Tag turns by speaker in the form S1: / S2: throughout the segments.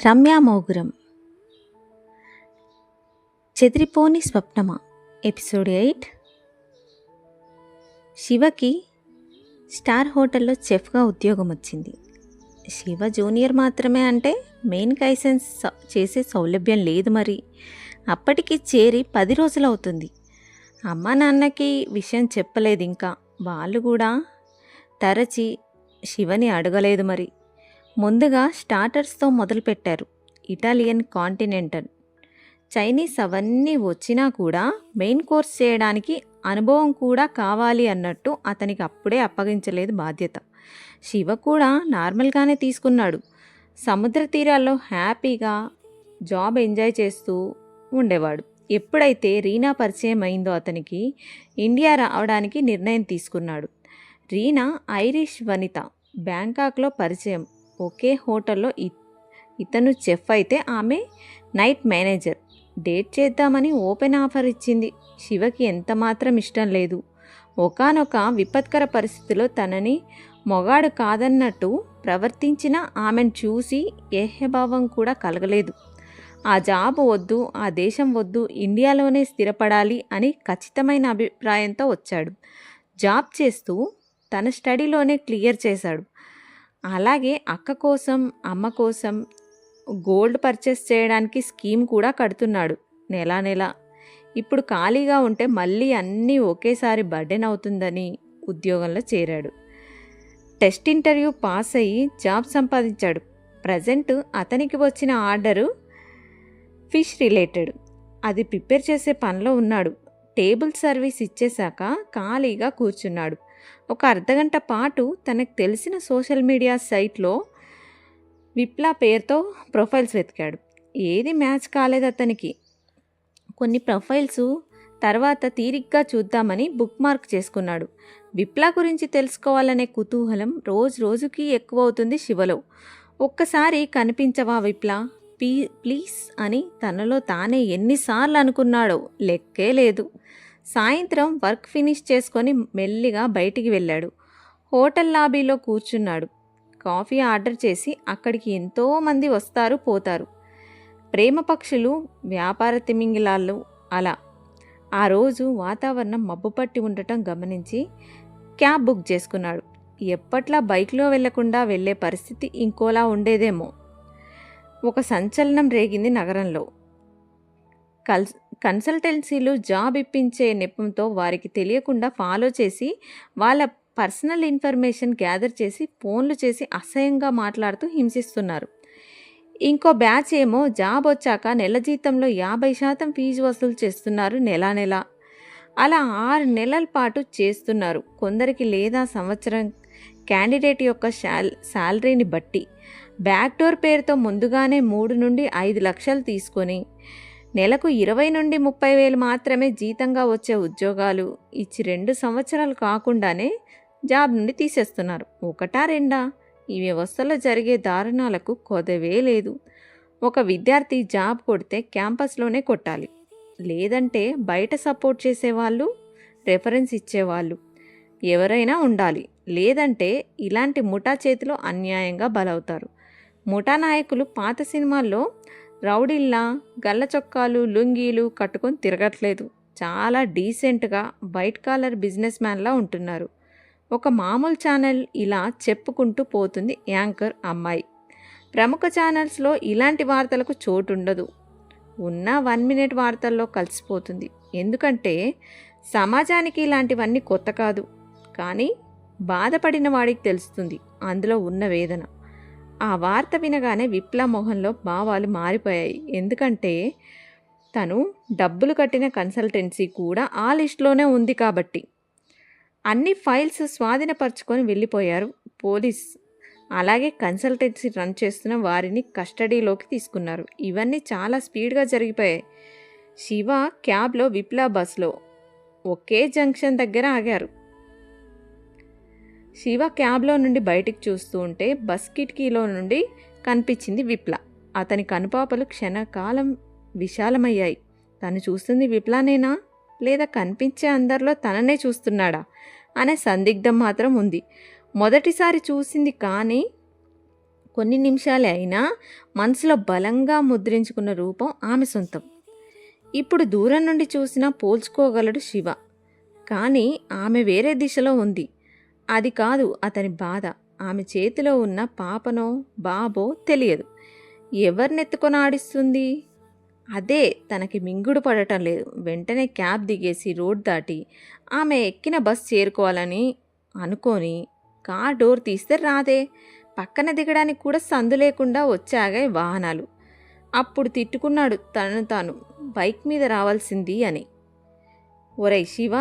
S1: Ramya మోగురం చెదిరిపోని స్వప్నమా episode 8. శివకి star హోటల్లో చెఫ్గా ఉద్యోగం వచ్చింది. శివ జూనియర్ మాత్రమే అంటే మెయిన్ లైసెన్స్ చేసే సౌలభ్యం లేదు. మరి అప్పటికి చేరి 10 రోజులు అవుతుంది. అమ్మా నాన్నకి విషయం చెప్పలేదు. ఇంకా వాళ్ళు కూడా తరచి శివని అడగలేదు. మరి ముందుగా స్టార్టర్స్తో మొదలుపెట్టారు. ఇటాలియన్, కాంటినెంటల్, చైనీస్ అవన్నీ వచ్చినా కూడా మెయిన్ కోర్స్ చేయడానికి అనుభవం కూడా కావాలి అన్నట్టు అతనికి అప్పుడే అప్పగించలేదు బాధ్యత. శివ కూడా నార్మల్గానే తీసుకున్నాడు. సముద్ర తీరాల్లో హ్యాపీగా జాబ్ ఎంజాయ్ చేస్తూ ఉండేవాడు. ఎప్పుడైతే రీనా పరిచయం అయిందో అతనికి ఇండియా రావడానికి నిర్ణయం తీసుకున్నాడు. రీనా ఐరిష్ వనిత, బ్యాంకాక్లో పరిచయం. ఒకే హోటల్లో ఇతను చెఫ్ అయితే ఆమె నైట్ మేనేజర్. డేట్ చేద్దామని ఓపెన్ ఆఫర్ ఇచ్చింది. శివకి ఎంత మాత్రం ఇష్టం లేదు. ఒకానొక విపత్కర పరిస్థితిలో తనని మొగాడు కాదన్నట్టు ప్రవర్తించిన ఆమెను చూసి ఏహ్యభావం కూడా కలగలేదు. ఆ జాబ్ వద్దు, ఆ దేశం వద్దు, ఇండియాలోనే స్థిరపడాలి అని ఖచ్చితమైన అభిప్రాయంతో వచ్చాడు. జాబ్ చేస్తూ తన స్టడీలోనే క్లియర్ చేశాడు. అలాగే అక్క కోసం, అమ్మ కోసం గోల్డ్ పర్చేస్ చేయడానికి స్కీమ్ కూడా కడుతున్నాడు నెల. ఇప్పుడు ఖాళీగా ఉంటే మళ్ళీ అన్నీ ఒకేసారి బర్డెన్ అవుతుందని ఉద్యోగంలో చేరాడు. టెస్ట్ ఇంటర్వ్యూ పాస్ అయ్యి జాబ్ సంపాదించాడు. ప్రజెంట్ అతనికి వచ్చిన ఆర్డరు ఫిష్ రిలేటెడ్. అది ప్రిపేర్ చేసే పనిలో ఉన్నాడు. టేబుల్ సర్వీస్ ఇచ్చేశాక ఖాళీగా కూర్చున్నాడు. ఒక అర్ధగంట పాటు తనకు తెలిసిన సోషల్ మీడియా సైట్లో విప్లా పేరుతో ప్రొఫైల్స్ వెతికాడు. ఏది మ్యాచ్ కాలేదు అతనికి. కొన్ని ప్రొఫైల్స్ తర్వాత తీరిగ్గా చూద్దామని బుక్ మార్క్ చేసుకున్నాడు. విప్లా గురించి తెలుసుకోవాలనే కుతూహలం రోజు రోజుకి ఎక్కువ అవుతుంది శివలో. ఒక్కసారి కనిపించవా విప్లా, ప్లీజ్ అని తనలో తానే ఎన్నిసార్లు అనుకున్నాడో లెక్కే లేదు. సాయంత్రం వర్క్ ఫినిష్ చేసుకొని మెల్లిగా బయటికి వెళ్ళాడు. హోటల్ లాబీలో కూర్చున్నాడు. కాఫీ ఆర్డర్ చేసి అక్కడికి ఎంతోమంది వస్తారు పోతారు. ప్రేమ పక్షులు, వ్యాపార తిమింగిలాళ్ళు అలా. ఆ రోజు వాతావరణం మబ్బుపట్టి ఉండటం గమనించి క్యాబ్ బుక్ చేసుకున్నాడు. ఎప్పట్లా బైక్లో వెళ్లకుండా వెళ్ళే పరిస్థితి ఇంకోలా ఉండేదేమో. ఒక సంచలనం రేగింది నగరంలో. కన్సల్టెన్సీలు జాబ్ ఇప్పించే నెపంతో వారికి తెలియకుండా ఫాలో చేసి వాళ్ళ పర్సనల్ ఇన్ఫర్మేషన్ గ్యాదర్ చేసి ఫోన్లు చేసి అసహ్యంగా మాట్లాడుతూ హింసిస్తున్నారు. ఇంకో బ్యాచ్ ఏమో జాబ్ వచ్చాక నెల జీతంలో 50% ఫీజు వసూలు చేస్తున్నారు నెల. అలా 6 నెలల పాటు చేస్తున్నారు. కొందరికి లేదా సంవత్సరం క్యాండిడేట్ యొక్క శాలరీని బట్టి బ్యాక్డోర్ పేరుతో ముందుగానే 3 నుండి 5 లక్షలు తీసుకొని నెలకు 20 నుండి 30 వేలు మాత్రమే జీతంగా వచ్చే ఉద్యోగాలు ఇచ్చి 2 సంవత్సరాలు కాకుండానే జాబ్ నుండి తీసేస్తున్నారు. ఒకటా రెండా? ఈ వ్యవస్థలో జరిగే దారుణాలకు కొదవే లేదు. ఒక విద్యార్థి జాబ్ కొడితే క్యాంపస్లోనే కొట్టాలి, లేదంటే బయట సపోర్ట్ చేసేవాళ్ళు, రెఫరెన్స్ ఇచ్చేవాళ్ళు ఎవరైనా ఉండాలి. లేదంటే ఇలాంటి ముఠా చేతిలో అన్యాయంగా బలవుతారు. ముఠా నాయకులు పాత సినిమాల్లో రౌడీల్లా గల్ల చొక్కాలు, లుంగీలు కట్టుకొని తిరగట్లేదు. చాలా డీసెంట్గా వైట్ కాలర్ బిజినెస్ మ్యాన్లా ఉంటున్నారు. ఒక మామూలు ఛానల్ ఇలా చెప్పుకుంటూ పోతుంది యాంకర్ అమ్మాయి. ప్రముఖ ఛానల్స్లో ఇలాంటి వార్తలకు చోటు ఉండదు. ఉన్న 1 మినిట్ వార్తల్లో కలిసిపోతుంది. ఎందుకంటే సమాజానికి ఇలాంటివన్నీ కొత్త కాదు. కానీ బాధపడిన వాడికి తెలుస్తుంది అందులో ఉన్న వేదన. ఆ వార్త వినగానే విప్లా మొహంలో భావాలు మారిపోయాయి. ఎందుకంటే తను డబ్బులు కట్టిన కన్సల్టెన్సీ కూడా ఆ లిస్టులోనే ఉంది కాబట్టి. అన్ని ఫైల్స్ స్వాధీనపరుచుకొని వెళ్ళిపోయారు పోలీస్. అలాగే కన్సల్టెన్సీ రన్ చేస్తున్న వారిని కస్టడీలోకి తీసుకున్నారు. ఇవన్నీ చాలా స్పీడ్గా జరిగిపోయాయి. శివ క్యాబ్లో, విప్లా బస్లో ఒకే జంక్షన్ దగ్గర ఆగారు. శివ క్యాబ్లో నుండి బయటికి చూస్తూ ఉంటే బస్ కిటికీలో నుండి కనిపించింది విప్లా. అతని కనుపాపలు క్షణకాలం విశాలమయ్యాయి. తను చూస్తుంది విప్లానేనా, లేదా కనిపించే అందరిలో తననే చూస్తున్నాడా అనే సందిగ్ధం మాత్రం ఉంది. మొదటిసారి చూసింది కానీ కొన్ని నిమిషాలే అయినా మనసులో బలంగా ముద్రించుకున్న రూపం ఆమె సొంతం. ఇప్పుడు దూరం నుండి చూసినా పోల్చుకోగలడు శివ. కానీ ఆమె వేరే దిశలో ఉంది. అది కాదు అతని బాధ. ఆమె చేతిలో ఉన్న పాపనో బాబో తెలియదు. ఎవరినెత్తుకొని ఆడిస్తుంది? అదే తనకి మింగుడు పడటం లేదు. వెంటనే క్యాబ్ దిగేసి రోడ్ దాటి ఆమె ఎక్కిన బస్ చేరుకోవాలని అనుకొని కార్ డోర్ తీస్తే రాదే. పక్కన దిగడానికి కూడా సందు లేకుండా వచ్చాగాయి వాహనాలు. అప్పుడు తిట్టుకున్నాడు తనను తాను, బైక్ మీద రావాల్సింది అని. ఒరేయ్ శివ,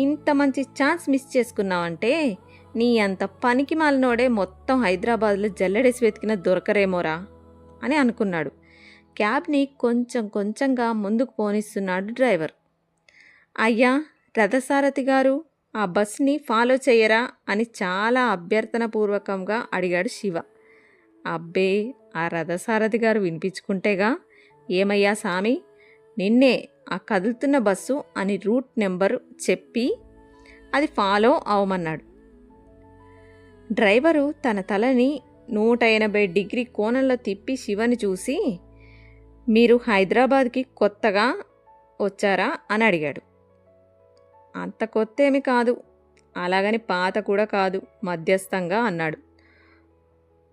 S1: ఇంత మంచి ఛాన్స్ మిస్ చేసుకున్నావంటే నీ అంత పనికి మాలినోడే మొత్తం హైదరాబాద్లో జల్లెడేసి వెతికిన దొరకరేమోరా అని అనుకున్నాడు. క్యాబ్ని కొంచెం కొంచెంగా ముందుకు పోనిస్తున్నాడు డ్రైవర్. అయ్యా రథసారథి గారు, ఆ బస్ని ఫాలో చేయరా అని చాలా అభ్యర్థనపూర్వకంగా అడిగాడు శివ. అబ్బే, ఆ రథసారథి గారు వినిపించుకుంటేగా. ఏమయ్యా సామి, నిన్నే ఆ కదులుతున్న బస్సు అని రూట్ నెంబరు చెప్పి అది ఫాలో అవమన్నాడు. డ్రైవరు తన తలని 180 డిగ్రీ కోణంలో తిప్పి శివని చూసి, మీరు హైదరాబాద్కి కొత్తగా వచ్చారా అని అడిగాడు. అంత కొత్త ఏమి కాదు, అలాగని పాత కూడా కాదు, మధ్యస్థంగా అన్నాడు.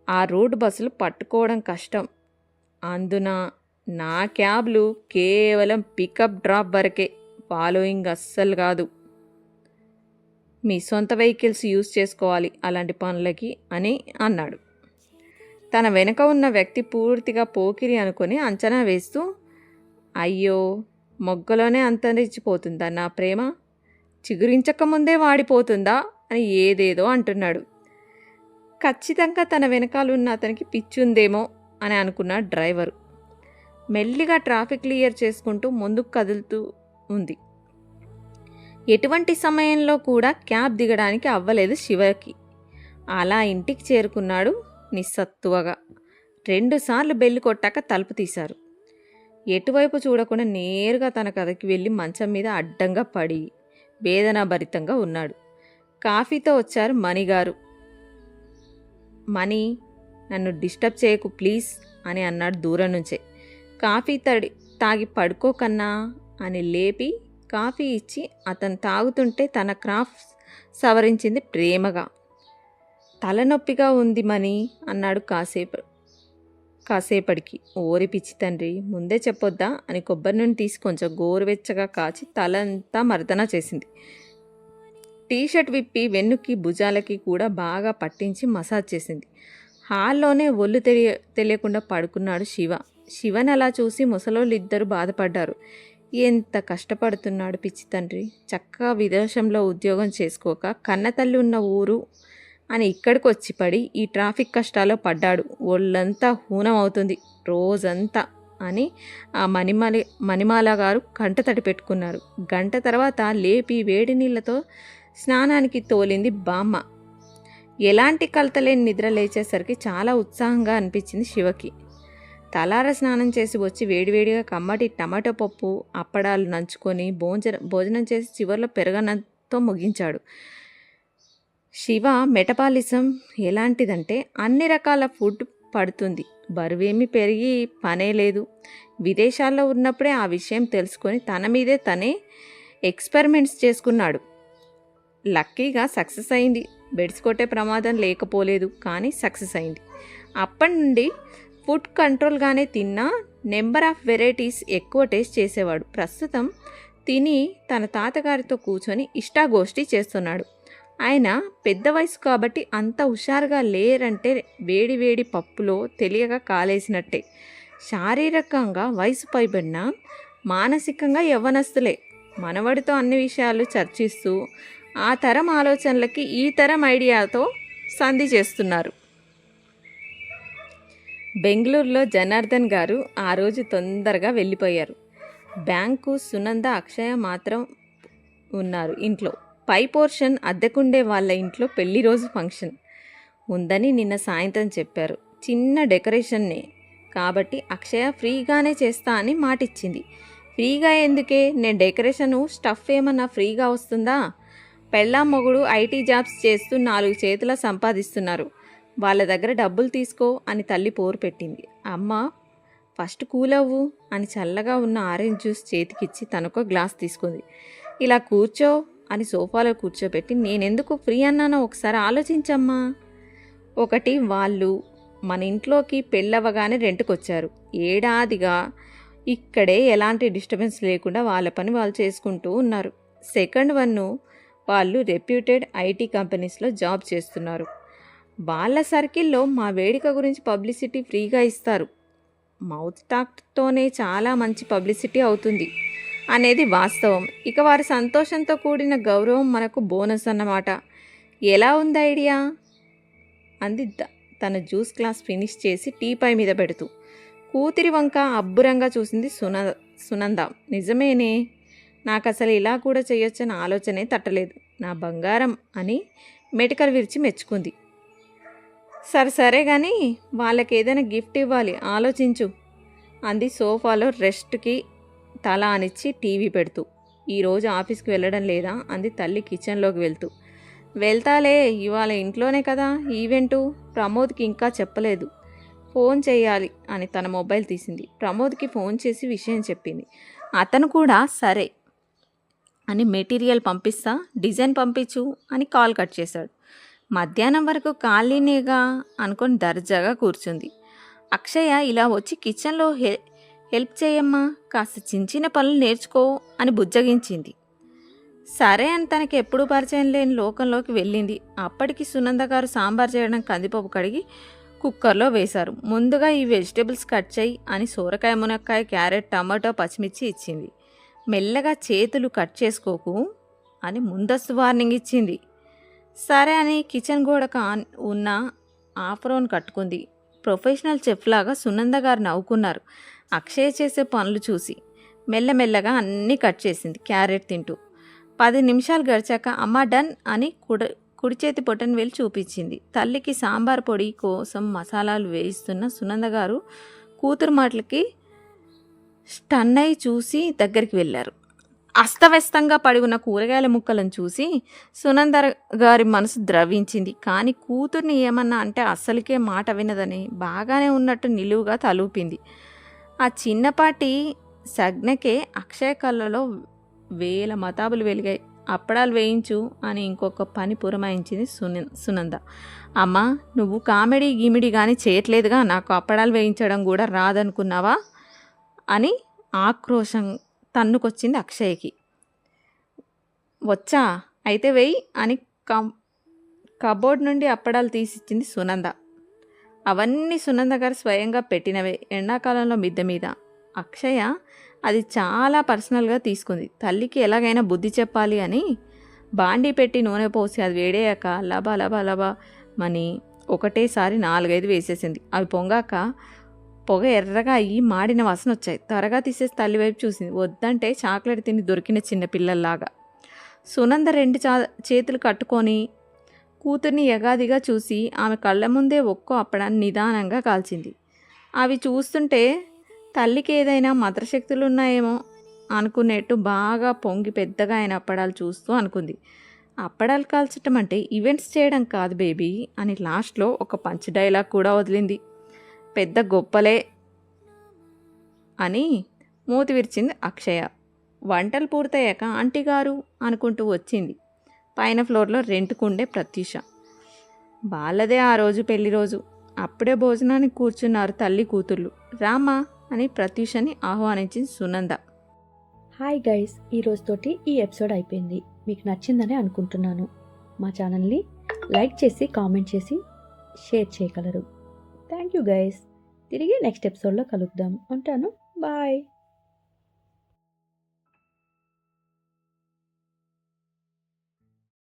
S1: ఆ రూట్ బస్సులు పట్టుకోవడం కష్టం. అందున నా క్యాబ్లు కేవలం పికప్ డ్రాప్ వరకే, ఫాలోయింగ్ అస్సలు కాదు. మీ సొంత వెహికల్స్ యూజ్ చేసుకోవాలి అలాంటి పనులకి అని అన్నాడు. తన వెనుక ఉన్న వ్యక్తి పూర్తిగా పోకిరి అనుకొని అంచనా వేస్తూ, అయ్యో మొగ్గలోనే అంతరించిపోతుందా నా ప్రేమ, చిగురించకముందే వాడిపోతుందా అని ఏదేదో అంటున్నాడు. ఖచ్చితంగా తన వెనకాలన్న అతనికి పిచ్చుందేమో అని అనుకున్నాడు డ్రైవరు. మెల్లిగా ట్రాఫిక్ క్లియర్ చేసుకుంటూ ముందుకు కదులుతూ ఉంది. ఎటువంటి సమయంలో కూడా క్యాబ్ దిగడానికి అవ్వలేదు శివకి. అలా ఇంటికి చేరుకున్నాడు నిస్సత్తువగా. 2 సార్లు బెల్లు కొట్టాక తలుపు తీశారు. ఎటువైపు చూడకుండా నేరుగా తన గదికి వెళ్ళి మంచం మీద అడ్డంగా పడి వేదనాభరితంగా ఉన్నాడు. కాఫీతో వచ్చారు మణిగారు. మణి, నన్ను డిస్టర్బ్ చేయకు ప్లీజ్ అని అన్నాడు దూరం నుంచే. కాఫీ తాగి పడుకోకన్నా అని లేపి కాఫీ ఇచ్చి అతను తాగుతుంటే తన క్రాఫ్ట్ సవరించింది ప్రేమగా. తలనొప్పిగా ఉంది మణి అన్నాడు కాసేపటికి. ఓరి పిచ్చి తండ్రి, ముందే చెప్పొద్దా అని కొబ్బరి నూనె తీసి కొంచెం గోరువెచ్చగా కాచి తలంతా మర్దన చేసింది. టీషర్ట్ విప్పి వెన్నుకి భుజాలకి కూడా బాగా పట్టించి మసాజ్ చేసింది. హాల్లోనే ఒళ్ళు తెలియకుండా పడుకున్నాడు శివ. శివని అలా చూసి ముసలోళ్ళిద్దరూ బాధపడ్డారు. ఎంత కష్టపడుతున్నాడు పిచ్చి తండ్రి, చక్కగా విదేశంలో ఉద్యోగం చేసుకోక కన్నతల్లి ఉన్న ఊరు అని ఇక్కడికి వచ్చి పడి ఈ ట్రాఫిక్ కష్టాల్లో పడ్డాడు. ఒళ్ళంతా హూనం అవుతుంది రోజంతా అని ఆ మణిమాల గారు కంటతడి పెట్టుకున్నారు. గంట తర్వాత లేపి వేడి నీళ్లతో స్నానానికి తోలింది బామ్మ. ఎలాంటి కలతలేని నిద్ర లేచేసరికి చాలా ఉత్సాహంగా అనిపించింది శివకి. తలార స్నానం చేసి వచ్చి వేడివేడిగా కమ్మటి టమాటో పప్పు అప్పడాలు నంచుకొని భోజనం చేసి చివర్లో పెరగనంతో ముగించాడు. శివ మెటబాలిజం ఎలాంటిదంటే అన్ని రకాల ఫుడ్ పడుతుంది, బరువేమి పెరిగి పనే లేదు. విదేశాల్లో ఉన్నప్పుడే ఆ విషయం తెలుసుకొని తన మీదే తనే ఎక్స్పెరిమెంట్స్ చేసుకున్నాడు. లక్కీగా సక్సెస్ అయింది. బెడ్స్ కొట్టే ప్రమాదం లేకపోలేదు, కానీ సక్సెస్ అయింది. అప్పటి నుండి ఫుడ్ కంట్రోల్గానే తిన్నా నెంబర్ ఆఫ్ వెరైటీస్ ఎక్కువ టేస్ట్ చేసేవాడు. ప్రస్తుతం తిని తన తాతగారితో కూర్చొని ఇష్టాగోష్ఠి చేస్తున్నాడు. ఆయన పెద్ద వయసు కాబట్టి అంత హుషారుగా లేరంటే వేడి వేడి పప్పులో తెలియక కాలేసినట్టే. శారీరకంగా వయసు పైబడిన మానసికంగా యవ్వనస్తులే. మనవడితో అన్ని విషయాలు చర్చిస్తూ ఆ తరం ఆలోచనలకి ఈ తరం ఐడియాతో సంధి చేస్తున్నారు. బెంగళూరులో జనార్దన్ గారు ఆ రోజు తొందరగా వెళ్ళిపోయారు. బ్యాంకు సునంద అక్షయ మాత్రం ఉన్నారు ఇంట్లో. పై పోర్షన్ అద్దెకుండే వాళ్ళ ఇంట్లో పెళ్లి రోజు ఫంక్షన్ ఉందని నిన్న సాయంత్రం చెప్పారు. చిన్న డెకరేషన్నే కాబట్టి అక్షయ ఫ్రీగానే చేస్తా అని మాటిచ్చింది. ఫ్రీగా ఎందుకే, నేను డెకరేషను స్టఫ్ ఏమన్నా ఫ్రీగా వస్తుందా? పెళ్ళాం మొగుడు ఐటీ జాబ్స్ చేస్తూ 4 చేతుల సంపాదిస్తున్నారు. వాళ్ళ దగ్గర డబ్బులు తీసుకో అని తల్లి పోరు పెట్టింది. అమ్మ ఫస్ట్ కూల్ అవ్వు అని చల్లగా ఉన్న ఆరెంజ్ జ్యూస్ చేతికిచ్చి తనకో గ్లాస్ తీసుకుంది. ఇలా కూర్చో అని సోఫాలో కూర్చోబెట్టి నేనెందుకు ఫ్రీ అన్నానో ఒకసారి ఆలోచించమ్మా. ఒకటి, వాళ్ళు మన ఇంట్లోకి పెళ్ళవగానే రెంట్కొచ్చారు. ఏడాదిగా ఇక్కడే ఎలాంటి డిస్టర్బెన్స్ లేకుండా వాళ్ళ పని వాళ్ళు చేసుకుంటూ ఉన్నారు. సెకండ్ వన్, వాళ్ళు రెప్యూటెడ్ ఐటీ కంపెనీస్లో జాబ్ చేస్తున్నారు. వాళ్ళ సర్కిల్లో మా వేడుక గురించి పబ్లిసిటీ ఫ్రీగా ఇస్తారు. మౌత్ టాక్తోనే చాలా మంచి పబ్లిసిటీ అవుతుంది అనేది వాస్తవం. ఇక వారి సంతోషంతో కూడిన గౌరవం మనకు బోనస్ అన్నమాట. ఎలా ఉంది ఐడియా అంది తన జ్యూస్ గ్లాస్ ఫినిష్ చేసి టీపై మీద పెడుతూ. కూతురి వంక అబ్బురంగా చూసింది సునంద. నిజమేనే, నాకు అసలు ఇలా కూడా చేయొచ్చని ఆలోచనే తట్టలేదు. నా బంగారం అని మెటికలు విరిచి మెచ్చుకుంది. సరే కానీ వాళ్ళకి ఏదైనా గిఫ్ట్ ఇవ్వాలి, ఆలోచించు అంది సోఫాలో రెస్ట్కి తల అనిచ్చి టీవీ పెడుతూ. ఈరోజు ఆఫీస్కి వెళ్ళడం లేదా అంది తల్లి కిచెన్లోకి వెళ్తూ. వెళ్తాలే, ఇవాళ ఇంట్లోనే కదా ఈవెంటు. ప్రమోద్కి ఇంకా చెప్పలేదు, ఫోన్ చేయాలి అని తన మొబైల్ తీసింది. ప్రమోద్కి ఫోన్ చేసి విషయం చెప్పింది. అతను కూడా సరే అని మెటీరియల్ పంపిస్తా, డిజైన్ పంపించు అని కాల్ కట్ చేశాడు. మధ్యాహ్నం వరకు ఖాళీనేగా అనుకొని దర్జాగా కూర్చుంది. అక్షయ ఇలా వచ్చి కిచెన్లో హెల్ప్ చేయమ్మా, కాస్త చిన్న చిన్న పనులు నేర్చుకో అని బుజ్జగించింది. సరే అని తనకి ఎప్పుడూ పరిచయం లేని లోకంలోకి వెళ్ళింది. అప్పటికి సునంద గారు సాంబార్ చేయడం కందిపప్పు కడిగి కుక్కర్లో వేశారు. ముందుగా ఈ వెజిటేబుల్స్ కట్ చేయి అని సోరకాయ, మునక్కాయ, క్యారెట్, టమాటో, పచ్చిమిర్చి ఇచ్చింది. మెల్లగా చేతులు కట్ చేసుకోకు అని ముందస్తు వార్నింగ్ ఇచ్చింది. సరే అని కిచెన్ గోడకు ఉన్న ఆఫ్రోన్ కట్టుకుంది. ప్రొఫెషనల్ చెఫ్ లాగా సునంద గారు నవ్వుకున్నారు అక్షయ్ చేసే పనులు చూసి. మెల్లమెల్లగా అన్నీ కట్ చేసింది క్యారెట్ తింటూ. 10 నిమిషాలు గడిచాక అమ్మ డన్ అని కుడి చేతి పొట్టను వేలు చూపించింది. తల్లికి సాంబార్ పొడి కోసం మసాలాలు వేయిస్తున్న సునంద గారు కూతురు మాటలకి స్టన్ అయి చూసి దగ్గరికి వెళ్ళారు. అస్తవ్యస్తంగా పడి ఉన్న కూరగాయల ముక్కలను చూసి సునంద గారి మనసు ద్రవించింది. కానీ కూతుర్ని ఏమన్నా అంటే అస్సలకే మాట వినదని బాగానే ఉన్నట్టు నిలువుగా తలూపింది. ఆ చిన్నపాటి సజ్ఞకే అక్షయ కళ్ళలో వేల మతాబులు వెలిగాయి. అప్పడాలు వేయించు అని ఇంకొక పని పురమాయించింది సునంద. అమ్మా, నువ్వు కామెడీ గిమిడి కానీ చేయట్లేదుగా, నాకు అప్పడాలు వేయించడం కూడా రాదనుకున్నావా అని ఆక్రోశం తన్నుకొచ్చింది అక్షయ్కి. వచ్చా అయితే వెయ్యి అని కబోర్డ్ నుండి అప్పడాలు తీసిచ్చింది సునంద. అవన్నీ సునంద గారు స్వయంగా పెట్టినవే, ఎండాకాలంలో మిద్దె మీద. అక్షయ అది చాలా పర్సనల్గా తీసుకుంది. తల్లికి ఎలాగైనా బుద్ధి చెప్పాలి అని బాండీ పెట్టి నూనె పోసి అది వేడేయాక లబా లబా లబా మని ఒకటేసారి 4-5 వేసేసింది. అవి పొంగాక పొగ ఎర్రగా అయ్యి మాడిన వాసన వచ్చాయి. త్వరగా తీసేసి తల్లి వైపు చూసింది. వద్దంటే చాక్లెట్ తిని దొరికిన చిన్నపిల్లల్లాగా. సునంద 2 చేతులు కట్టుకొని కూతుర్ని యగాదిగా చూసి ఆమె కళ్ళ ముందే ఒక్కో అప్పడాన్ని నిదానంగా కాల్చింది. అవి చూస్తుంటే తల్లికి ఏదైనా మంత్రశక్తులున్నాయేమో అనుకునేట్టు బాగా పొంగి పెద్దగా అయిన అప్పడాలు చూస్తూ అనుకుంది. అప్పడాలు కాల్చటం అంటే ఈవెంట్స్ చేయడం కాదు బేబీ అని లాస్ట్లో ఒక పంచ్ డైలాగ్ కూడా వదిలింది. పెద్ద గొప్పలే అని మూతి విరిచింది అక్షయ. వంటలు పూర్తయ్యాక ఆంటీ గారు అనుకుంటూ వచ్చింది. పైన ఫ్లోర్లో రెంట్కుండే ప్రత్యూష. వాళ్ళదే ఆ రోజు పెళ్లి రోజు. అప్పుడే భోజనానికి కూర్చున్నారు తల్లి కూతుర్లు. రామా అని ప్రత్యూషని ఆహ్వానించింది సునంద.
S2: హాయ్ గైస్, ఈ రోజుతోటి ఈ ఎపిసోడ్ అయిపోయింది. మీకు నచ్చిందని అనుకుంటున్నాను. మా ఛానల్ని లైక్ చేసి కామెంట్ చేసి షేర్ చేయగలరు. Thank you guys. తిరిగి నెక్స్ట్ ఎపిసోడ్లో కలుద్దాం. ఉంటాను. బాయ్.